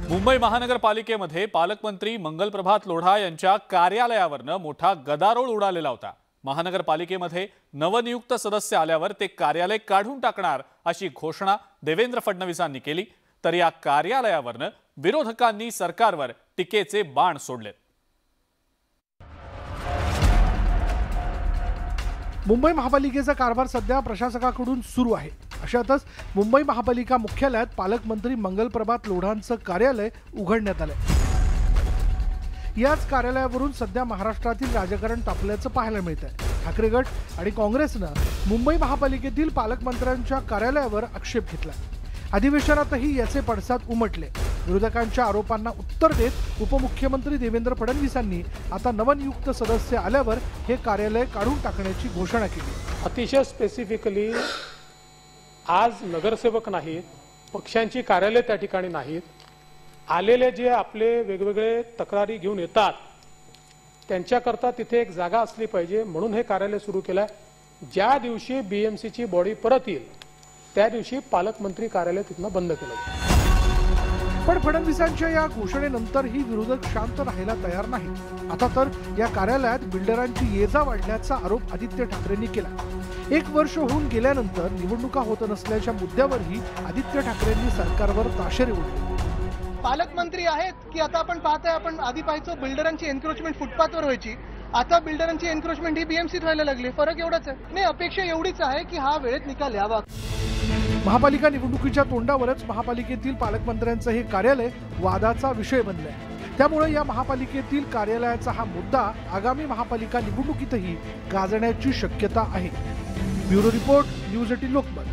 मुंबई महानगरपालिकेमध्ये पालकमंत्री मंगलप्रभात लोढा यांच्या कार्यालयावरनं मोठा गदारोळ उडालेला होता। महानगरपालिकेमध्ये नवनियुक्त सदस्य आल्यावर ते कार्यालय काढून टाकणार अशी घोषणा देवेंद्र फडणवीसांनी केली, तर या कार्यालयावरनं विरोधकांनी सरकारवर टीकेचे बाण सोडले। मुंबई महापालिकेचा कारभार सध्या प्रशासकाकडून सुरू आहे। अशातच मुंबई महापालिका मुख्यालयात पालकमंत्री मंगलप्रभात लोढांचं कार्यालय उघडण्यात आलंय। याच कार्यालयावरून सध्या महाराष्ट्रातील राजकारण तापल्याचं पाहायला मिळतंय। ठाकरे गट आणि काँग्रेसनं मुंबई महापालिकेतील पालकमंत्र्यांच्या कार्यालयावर आक्षेप घेतला। अधिवेशनातही याचे पडसाद उमटले। विरोधकांच्या आरोपांना उत्तर देत उपमुख्यमंत्री देवेंद्र फडणवीसांनी आता नवनियुक्त सदस्य आल्यावर हे कार्यालय काढून टाकण्याची घोषणा केली। अतिशय स्पेसिफिकली आज नगरसेवक नाहीत, पक्षांची कार्यालय त्या ठिकाणी नाहीत, आलेले जे आपले वेगवेगळे तक्रारी घेऊन येतात त्यांच्याकरता तिथे एक जागा असली पाहिजे, म्हणून हे कार्यालय सुरू केलंय। ज्या दिवशी बीएमसीची बॉडी परत येईल त्या दिवशी पालकमंत्री कार्यालय तिथनं बंद केलं जाईल। पण फडणवीसांच्या या घोषणेनंतरही विरोधक शांत राहायला तयार नाही। आता तर या कार्यालयात बिल्डरांची ये-जा वाढल्याचा आरोप आदित्य ठाकरेंनी केला। एक वर्ष होऊन गेल्यानंतर निवडणुका होत नसल्याच्या मुद्द्यावरही आदित्य ठाकरेंनी सरकारवर ताशेरे ओढले। पालकमंत्री आहेत की आता आपण पाहतोय, आपण आधी पाहायचो बिल्डरांची एन्क्रोचमेंट फुटपाथवर व्हायची, आता बिल्डरांची एन्क्रोचमेंट ही बीएमसीत व्हायला लागली। फरक एवढाच आहे। नाही, अपेक्षा एवढीच आहे की हा वेळेत निकाल यावा। महापालिका निवडणुकीच्या तोंडावरच महापालिकेतील पालकमंत्र्यांचं हे कार्यालय वादाचा विषय बनलंय। त्यामुळे या महापालिकेतील कार्यालयाचा हा मुद्दा आगामी महापालिका निवडणुकीतही गाजण्याची शक्यता आहे। Bureau report, news 18 Lokmat.